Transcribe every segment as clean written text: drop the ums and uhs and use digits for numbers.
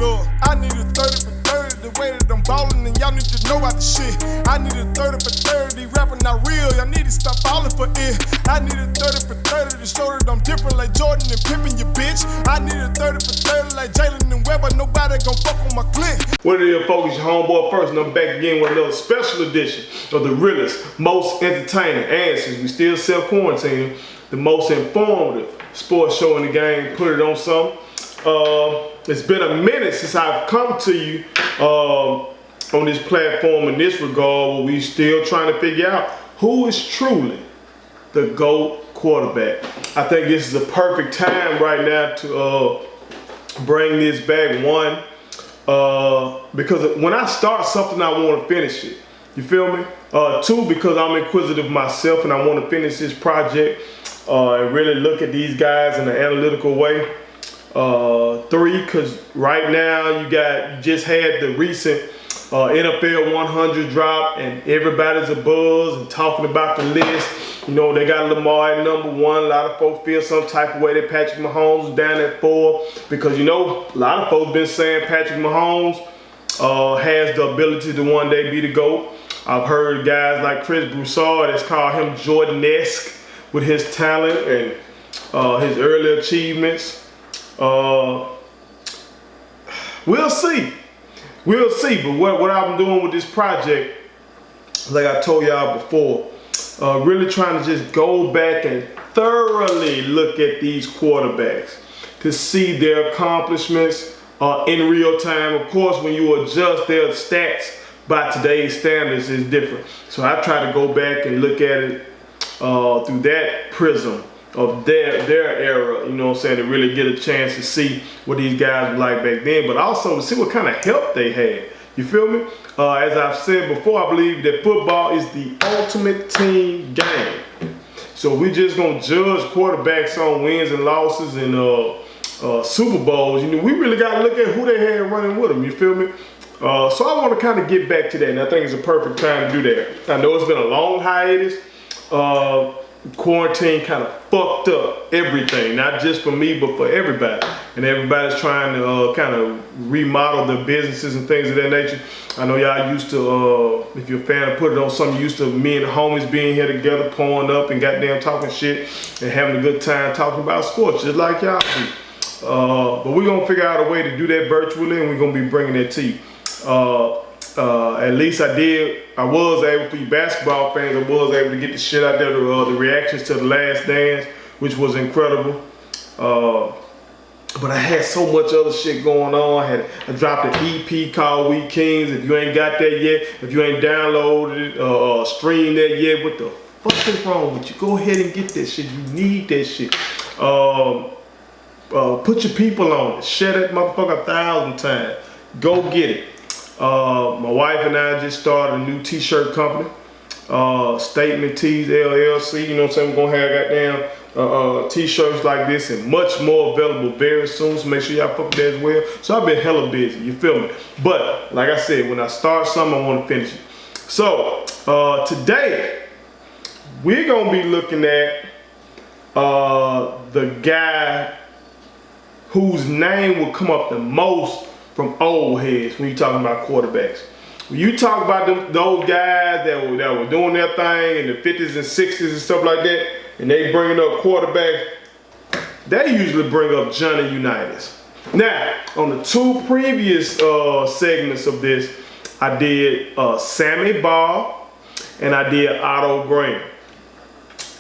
Look, I need a 30 for 30, the way that I'm ballin', and y'all need to know about the shit. I need a 30 for 30, rapping not real, y'all need to stop falling for it. I need a 30 for 30 to show that I'm different like Jordan and Pippen, you bitch. I need a 30 for 30 like Jalen and Weber, nobody gon' fuck with my clique. What it is, folks, your homeboy First, and I'm back again with another special edition of the realest, most entertaining, and since we still self-quarantining, the most informative sports show in the game. Put it on something. It's been a minute since I've come to you on this platform in this regard, where we still trying to figure out who is truly the GOAT quarterback. I think this is a perfect time right now to bring this back. One, because when I start something, I want to finish it. You feel me? Two, because I'm inquisitive myself and I want to finish this project and really look at these guys in an analytical way. Three, because right now you just had the recent NFL 100 drop, and everybody's a buzz and talking about the list. You know, they got Lamar at number 1. A lot of folks feel some type of way that Patrick Mahomes is down at 4, because you know a lot of folks been saying Patrick Mahomes has the ability to one day be the GOAT. I've heard guys like Chris Broussard that's called him Jordan-esque with his talent and his early achievements. We'll see. We'll see. But what I'm doing with this project, like I told y'all before, really trying to just go back and thoroughly look at these quarterbacks to see their accomplishments in real time. Of course, when you adjust their stats by today's standards, is different. So I try to go back and look at it through that prism of their era, you know what I'm saying, to really get a chance to see what these guys were like back then, but also to see what kind of help they had. You feel me? As I've said before, I believe that football is the ultimate team game. So we're just gonna judge quarterbacks on wins and losses and Super Bowls. You know, we really gotta look at who they had running with them. You feel me? So I want to kind of get back to that, and I think it's a perfect time to do that. I know it's been a long hiatus. Quarantine kind of fucked up everything, not just for me, but for everybody. And everybody's trying to kind of remodel their businesses and things of that nature. I know y'all used to, if you're a fan of Put It On Something, used to me and the homies being here together, pouring up and goddamn talking shit and having a good time talking about sports, just like y'all do. But we're going to figure out a way to do that virtually, and we're going to be bringing that to you. At least I was able, for you basketball fans, I was able to get the shit out there, the reactions to The Last Dance, which was incredible. But I had so much other shit going on. I dropped an EP called We Kings. If you ain't got that yet, if you ain't downloaded it or streamed that yet, what the fuck is wrong with you? Go ahead and get that shit. You need that shit. Put your people on it. Share that motherfucker 1,000 times. Go get it. My wife and I just started a new t-shirt company, Statement Tees LLC. You know what I'm saying? We're gonna have goddamn t-shirts like this and much more available very soon. So make sure y'all fuck with that as well. So I've been hella busy, you feel me? But like I said, when I start something, I want to finish it. So today we're gonna be looking at the guy whose name will come up the most from old heads when you talking about quarterbacks. When you talk about those guys that were doing their thing in the 50s and 60s and stuff like that, and they bringing up quarterbacks, they usually bring up Johnny Unitas. Now, on the 2 previous segments of this, I did Sammy Ball and I did Otto Graham.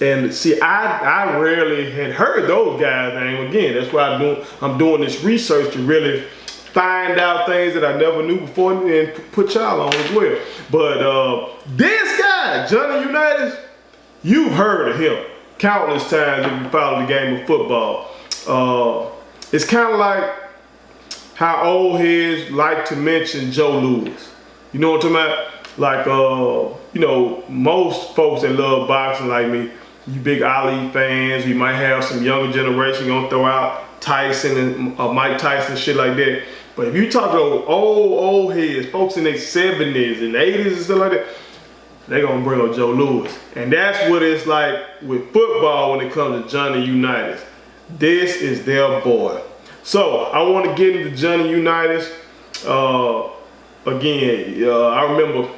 And see, I rarely had heard those guys' name. Again, that's why I'm doing this research to really find out things that I never knew before and put y'all on as well. But this guy, Johnny Unitas, you've heard of him countless times if you follow the game of football. It's kind of like how old heads like to mention Joe Louis. You know what I'm talking about? Like, you know, most folks that love boxing like me, you big Ali fans, you might have some younger generation gonna throw out Tyson and Mike Tyson, shit like that. But if you talk to old heads, folks in their 70s and 80s and stuff like that, they're gonna bring up Joe Louis. And that's what it's like with football when it comes to Johnny Unitas. This is their boy. So I want to get into Johnny Unitas. Again, I remember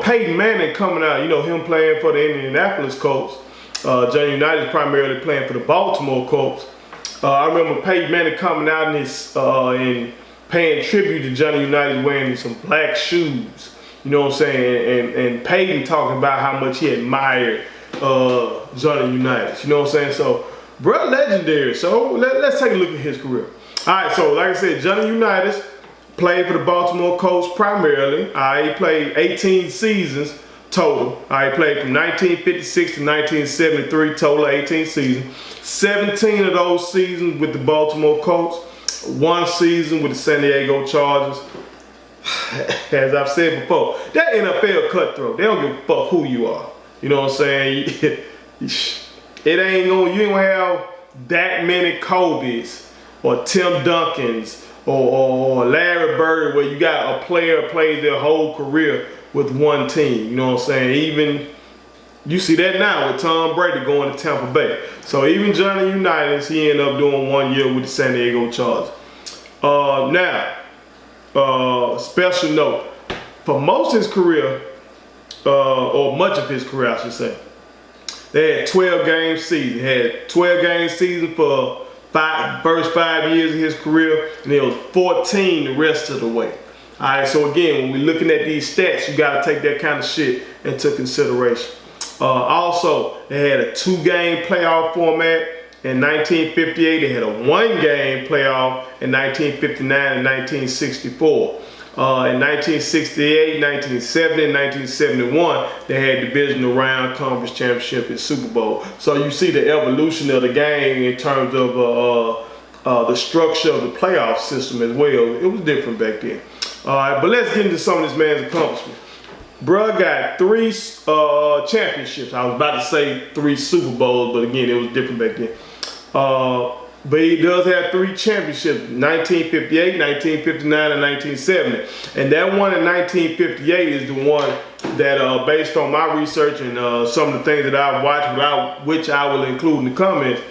Peyton Manning coming out, you know, him playing for the Indianapolis Colts. Johnny Unitas primarily playing for the Baltimore Colts. I remember Peyton Manning coming out and paying tribute to Johnny Unitas wearing some black shoes. You know what I'm saying? And Peyton talking about how much he admired Johnny Unitas. You know what I'm saying? So, bro, legendary. So let's take a look at his career. All right, so like I said, Johnny Unitas played for the Baltimore Colts primarily. He played 18 seasons total. He played from 1956 to 1973, total 18 seasons. 17 of those seasons with the Baltimore Colts. 1 season with the San Diego Chargers. As I've said before, that NFL cutthroat. They don't give a fuck who you are. You know what I'm saying? You ain't gonna have that many Kobe's or Tim Duncans or Larry Bird, where you got a player plays their whole career with one team. You know what I'm saying? Even you see that now with Tom Brady going to Tampa Bay. So even Johnny Unitas, he ended up doing 1 year with the San Diego Chargers. Special note, for most of his career, or much of his career I should say, they had 12-game season. Had 12-game season for first 5 years of his career, and it was 14 the rest of the way. All right, so again, when we're looking at these stats, you got to take that kind of shit into consideration. Also, they had a 2-game playoff format. In 1958, they had a 1-game playoff. In 1959 and 1964. In 1968, 1970, and 1971, they had divisional round, conference championship, and Super Bowl. So you see the evolution of the game in terms of the structure of the playoff system as well. It was different back then. All right, but let's get into some of this man's accomplishments. Bruh got 3 championships. I was about to say 3 Super Bowls, but again, it was different back then. But he does have 3 championships, 1958, 1959, and 1970. And that one in 1958 is the one that, based on my research and some of the things that I've watched, which I will include in the comments,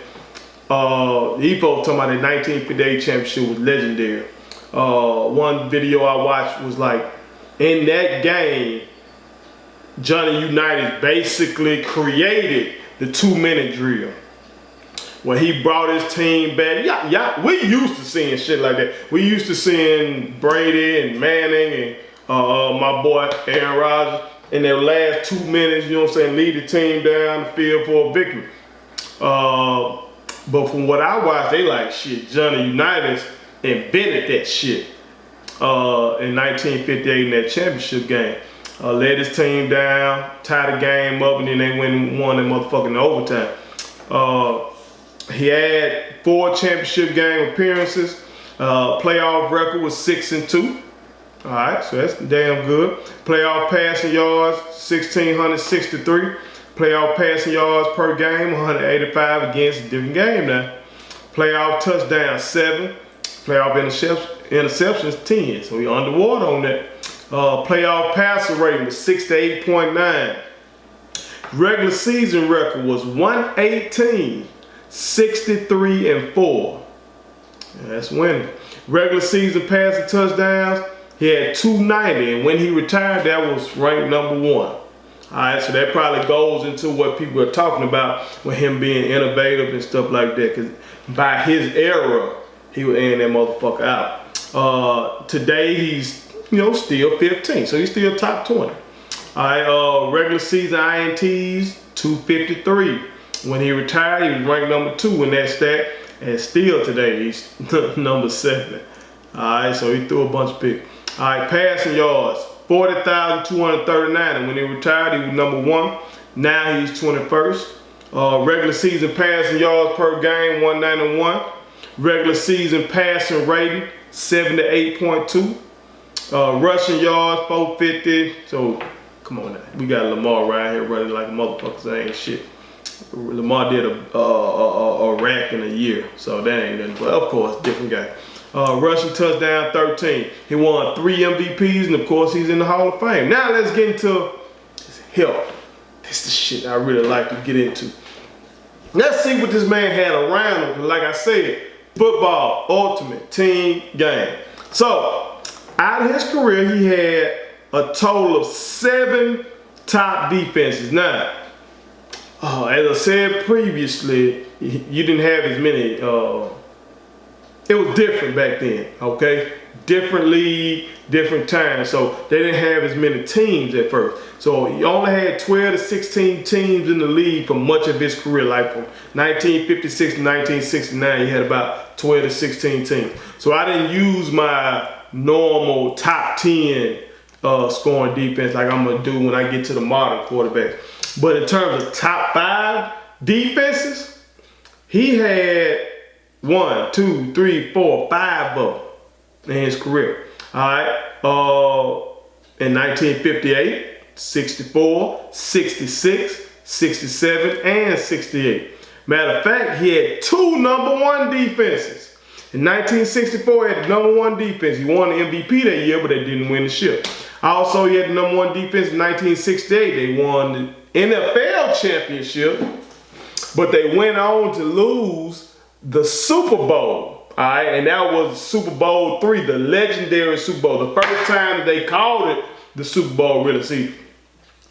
he folks talking about the 1958 championship was legendary. One video I watched was like, in that game, Johnny Unitas basically created the 2-minute drill, where he brought his team back. Yeah, we used to seeing shit like that. We used to seeing Brady and Manning and my boy Aaron Rodgers in their last 2 minutes, you know what I'm saying, lead the team down the field for a victory. But from what I watched, they like, shit, Johnny Unitas invented that shit in 1958 in that championship game. Led his team down, tied the game up, and then they went and won that motherfucking overtime. He had 4 championship game appearances. Playoff record was 6-2. All right, so that's damn good. Playoff passing yards, 1,663. Playoff passing yards per game, 185 against a different game now. Playoff touchdown 7. Playoff interceptions 10. So he underwater on that. Playoff passer rating was 6 to 8.9. Regular season record was 118, 63 and 4. Yeah, that's winning. Regular season passing touchdowns, he had 290, and when he retired, that was ranked number 1. All right, so that probably goes into what people are talking about with him being innovative and stuff like that. Because by his era, he would end that motherfucker out. Today, he's still 15, so he's still top 20. All right, regular season INTs 253. When he retired, he was ranked number 2 in that stat, and still today he's number 7. All right, so he threw a bunch of picks. All right, passing yards 40,239, and when he retired, he was number 1. Now he's 21st. Regular season passing yards per game 191. Regular season passing rating 7 to 8.2. Rushing yards 450. So come on now, we got Lamar right here running like a motherfucker. That ain't shit. Lamar did a rack in a year, so that ain't nothing. But of course, different guy. Rushing touchdown 13. He won 3 MVPs, and of course, he's in the Hall of Fame. Now let's get into his health. This is the shit I really like to get into. Let's see what this man had around him. Like I said, football, ultimate team game. So, out of his career, he had a total of 7 top defenses. Now, as I said previously, you didn't have as many. It was different back then, okay? Different league, different time. So they didn't have as many teams at first. So he only had 12 to 16 teams in the league for much of his career. Like from 1956 to 1969, he had about 12 to 16 teams. So I didn't use my normal top 10 scoring defense like I'm going to do when I get to the modern quarterbacks. But in terms of top 5 defenses, he had 1, 2, 3, 4, 5 of them in his career. All right. In 1958, 64, 66, 67, and 68. Matter of fact, he had 2 number 1 defenses. In 1964, he had the number 1 defense. He won the MVP that year, but they didn't win the ship. Also, he had the number 1 defense in 1968. They won the NFL championship, but they went on to lose the Super Bowl, all right, and that was Super Bowl III, the legendary Super Bowl. The first time that they called it the Super Bowl, really. See,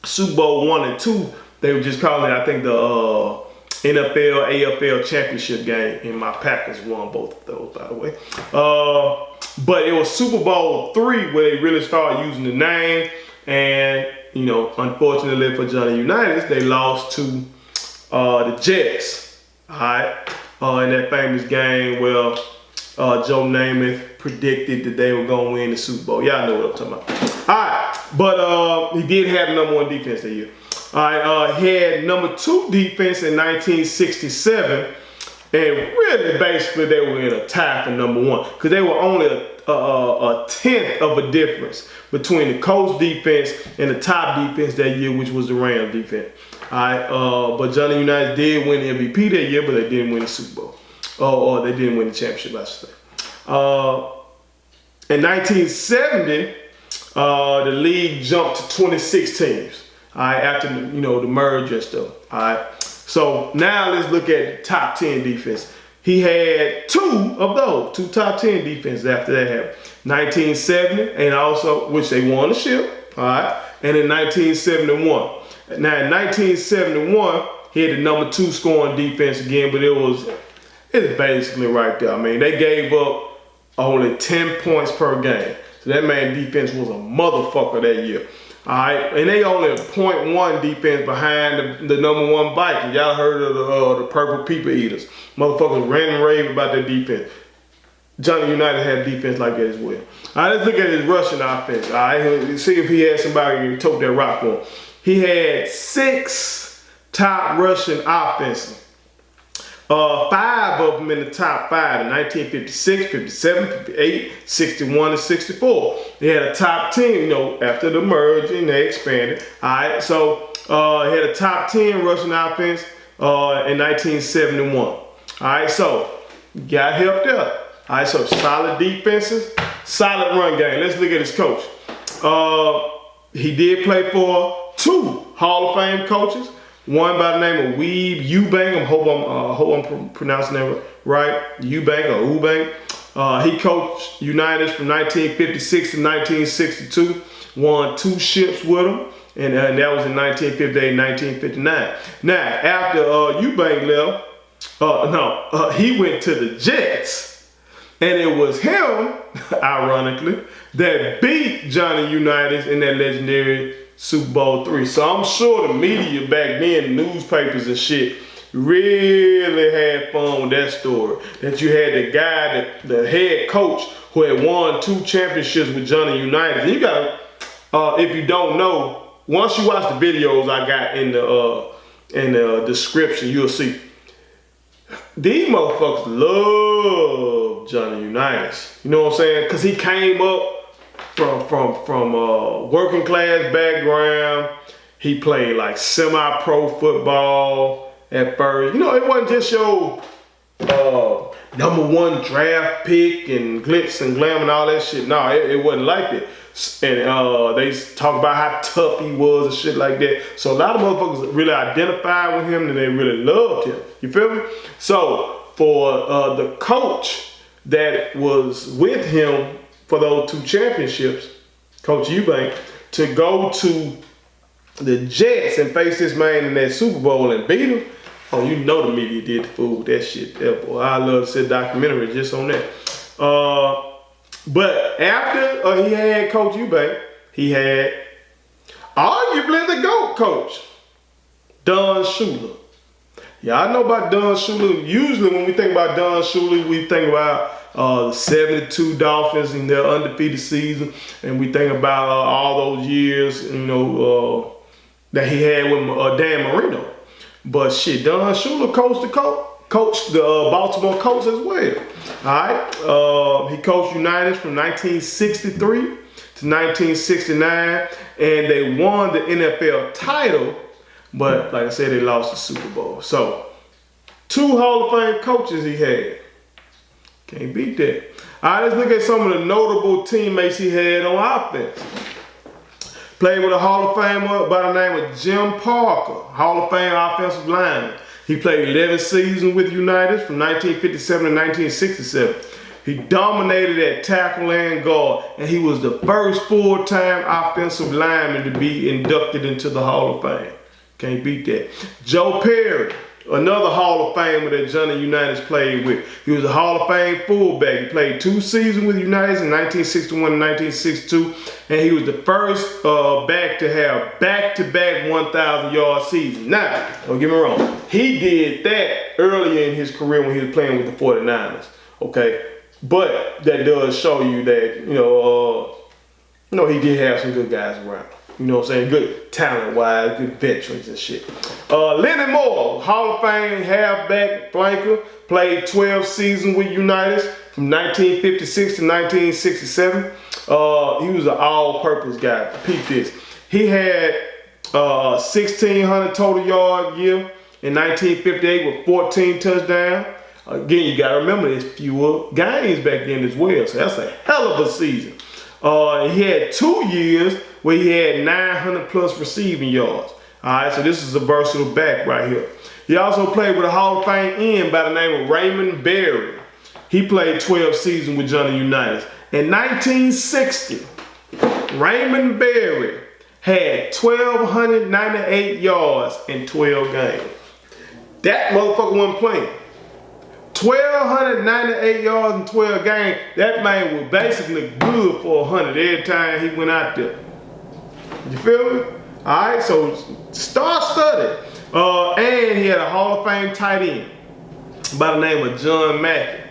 Super Bowl I and II, they were just calling it, I think, the NFL, AFL championship game, and my Packers won both of those, by the way. But it was Super Bowl III where they really started using the name, and, you know, unfortunately for Johnny Unitas, they lost to the Jets, all right? In that famous game where Joe Namath predicted that they were going to win the Super Bowl. Y'all know what I'm talking about. All right, but he did have the number 1 defense that year. All right, he had number 2 defense in 1967, and really basically they were in a tie for number 1 because they were only a tenth of a difference between the Colts defense and the top defense that year, which was the Rams defense. All right, but Johnny Unitas did win the MVP that year, but they didn't win the Super Bowl. Or they didn't win the championship, I should say. In 1970, the league jumped to 26 teams. All right, after the merger and stuff. All right, so now let's look at the top 10 defense. He had 2 of those, 2 top 10 defenses after that happened. 1970, and also, which they won the ship. All right, and in 1971. Now in 1971, he had the number 2 scoring defense again, but it's basically right there. I mean, they gave up only 10 points per game. So that man defense was a motherfucker that year. All right, and they only a .1 defense behind the number 1 Vikings. Y'all heard of the Purple People Eaters. Motherfuckers ran and raved about their defense. Johnny Unitas had defense like that as well. All right, let's look at his rushing offense. All right, see if he had somebody who took that rock for him. He had 6 top rushing offenses. 5 of them in the top 5 in 1956, 57, 58, 61, and 64. He had a top 10, after the merger and they expanded. All right, so he had a top 10 rushing offense in 1971. All right, so got helped out. All right, so solid defenses, solid run game. Let's look at his coach. He did play for 2 Hall of Fame coaches. One by the name of Weeb Eubank. I hope I'm pronouncing that right. Eubank or Eubank. He coached Unitas from 1956 to 1962. Won 2 ships with him, and that was in 1958 and 1959. Now, after Eubank left, he went to the Jets, and it was him, ironically, that beat Johnny Unitas in that legendary Super Bowl III. So I'm sure the media back then, newspapers and shit, really had fun with that story. That you had the guy, the head coach, who had won 2 championships with Johnny Unitas. And you gotta, if you don't know, once you watch the videos I got in the description, you'll see these motherfuckers love Johnny Unitas. You know what I'm saying? Cause he came up from a working class background. He played like semi-pro football at first. It wasn't just your number 1 draft pick and glitz and glam and all that shit. No, it wasn't like that. And they talk about how tough he was and shit like that. So a lot of motherfuckers really identified with him and they really loved him. You feel me? So for the coach that was with him for those 2 championships, Coach Eubank, to go to the Jets and face this man in that Super Bowl and beat him. Oh, you know the media did the fool with that shit there, boy. I love to see a documentary just on that. But after he had Coach Eubank, he had arguably the GOAT coach, Don Shula. Yeah, I know about Don Shula. Usually when we think about Don Shula, we think about the 72 Dolphins in their undefeated season, and we think about all those years, that he had with Dan Marino. But shit, Don Shula coached the Baltimore Colts as well. All right, he coached Unitas from 1963 to 1969, and they won the NFL title. But like I said, they lost the Super Bowl. So 2 Hall of Fame coaches he had. Can't beat that. All right, let's look at some of the notable teammates he had on offense. Played with a Hall of Famer by the name of Jim Parker, Hall of Fame offensive lineman. He played 11 seasons with Unitas from 1957 to 1967. He dominated at tackle and guard, and he was the first full-time offensive lineman to be inducted into the Hall of Fame. Can't beat that. Joe Perry, another Hall of Famer that Johnny Unitas played with. He was a Hall of Fame fullback. He played 2 seasons with Unitas in 1961 and 1962, and he was the first back to have back-to-back 1,000-yard seasons. Now, don't get me wrong, he did that earlier in his career when he was playing with the 49ers, okay? But that does show you that, he did have some good guys around. You know what I'm saying? Good talent-wise, good veterans and shit. Lenny Moore, Hall of Fame halfback flanker, played 12 seasons with Unitas from 1956 to 1967. He was an all-purpose guy. Peep this. He had 1,600 total yard year in 1958 with 14 touchdowns. Again, you gotta remember there's fewer games back then as well, so that's a hell of a season. He had 2 years where he had 900 plus receiving yards. All right, so this is a versatile back right here. He also played with a Hall of Fame end by the name of Raymond Berry. He played 12 seasons with Johnny Unitas. In 1960, Raymond Berry had 1,298 yards in 12 games. That motherfucker wasn't playing. 1,298 yards in 12 games. That man was basically good for 100 every time he went out there. You feel me? All right, so star-studded. And he had a Hall of Fame tight end by the name of John Mackey.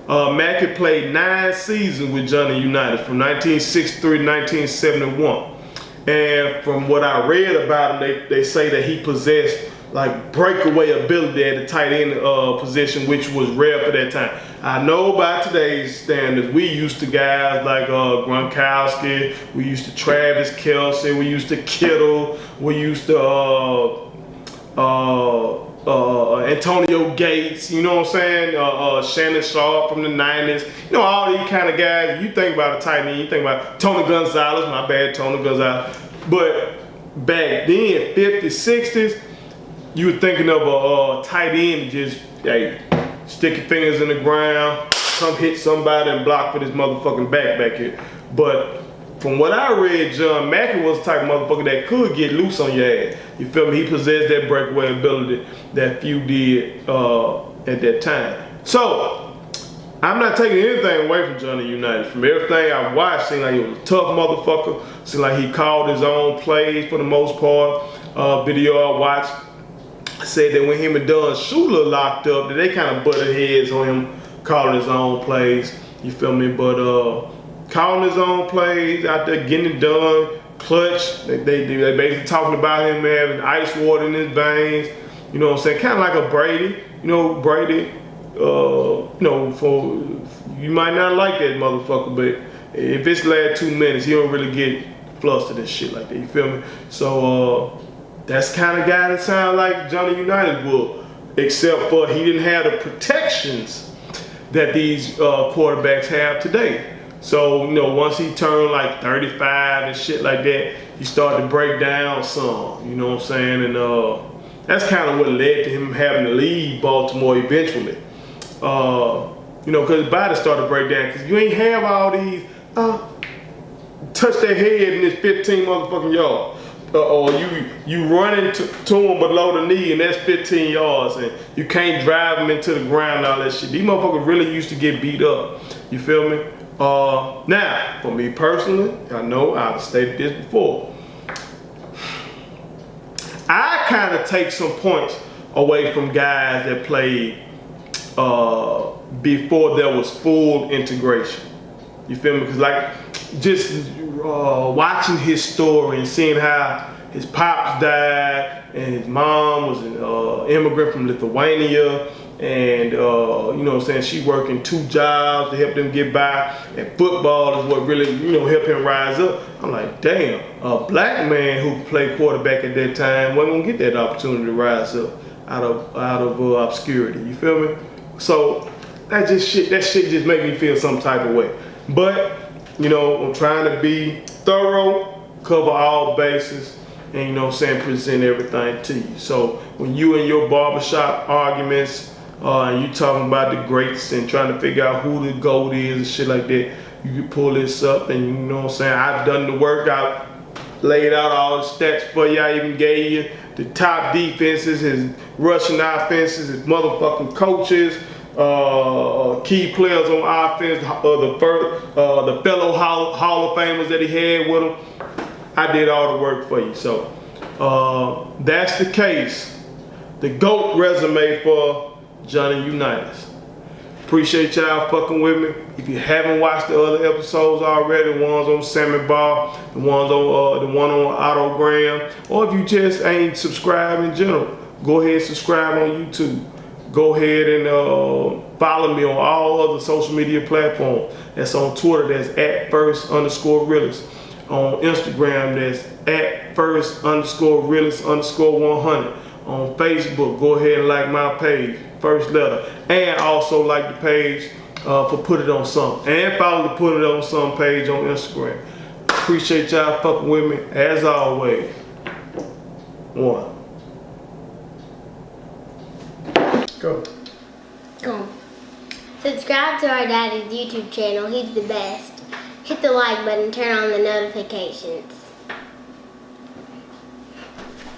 Mackey played 9 seasons with Johnny Unitas from 1963 to 1971. And from what I read about him, they say that he possessed like breakaway ability at the tight end position, which was rare for that time. I know by today's standards, we used to guys like Gronkowski, we used to Travis Kelce, we used to Kittle, we used to Antonio Gates, you know what I'm saying? Shannon Sharp from the 90s. You know, all these kind of guys. You think about a tight end, you think about Tony Gonzalez, my bad, Tony Gonzalez. But back then, 50s, 60s, you were thinking of a tight end just, hey, stick your fingers in the ground, come hit somebody and block for this motherfucking back here. But from what I read, John Mackey was the type of motherfucker that could get loose on your ass. You feel me? He possessed that breakaway ability that few did at that time. So, I'm not taking anything away from Johnny Unitas. From everything I've watched, seemed like he was a tough motherfucker. Seemed like he called his own plays for the most part. Video I watched said that when him and Don Shula locked up, that they kind of butted heads on him calling his own plays. You feel me? But calling his own plays, out there getting it done, clutch. They basically talking about him having ice water in his veins. You know what I'm saying? Kind of like a Brady. You know, Brady. For you might not like that motherfucker, but if it's last 2 minutes, he don't really get flustered and shit like that. You feel me? So that's the kind of guy that sounds like Johnny Unitas would, except for he didn't have the protections that these quarterbacks have today. So, once he turned like 35 and shit like that, he started to break down some, you know what I'm saying? And that's kind of what led to him having to leave Baltimore eventually. You know, because his body started to break down. Because you ain't have all these, touch their head in this 15 motherfucking yards. Or you running to them below the knee and that's 15 yards and you can't drive them into the ground and all that shit. These motherfuckers really used to get beat up. You feel me? Now, for me personally, I know I've stated this before. I kind of take some points away from guys that played before there was full integration. You feel me? Because like just watching his story and seeing how his pops died and his mom was an immigrant from Lithuania and you know what I'm saying, she working 2 jobs to help them get by, and football is what really, you know, helped him rise up. I'm like, damn, a black man who played quarterback at that time wasn't gonna get that opportunity to rise up out of obscurity. You feel me? So that shit just make me feel some type of way. But you know, I'm trying to be thorough, cover all bases, and you know what I'm saying, present everything to you. So when you in your barbershop arguments, and you talking about the greats and trying to figure out who the GOAT is and shit like that, you can pull this up and you know what I'm saying, I've done the work, I've laid out all the stats for you, I even gave you the top defenses, his rushing offenses, his motherfucking coaches, key players on offense, the fellow Hall of Famers that he had with him. I did all the work for you. So that's the case. The GOAT resume for Johnny Unitas. Appreciate y'all fucking with me. If you haven't watched the other episodes already, the ones on Sammy Ball, the one on Autogram, or if you just ain't subscribed in general, go ahead and subscribe on YouTube. Go ahead and follow me on all other social media platforms. That's on Twitter, that's @first_realist. On Instagram, that's @first_realist_100. On Facebook, go ahead and like my page, First Letter. And also like the page for Put It On Some. And follow the Put It On Some page on Instagram. Appreciate y'all fucking with me. As always, one. Go. Subscribe to our daddy's YouTube channel. He's the best. Hit the like button, turn on the notifications.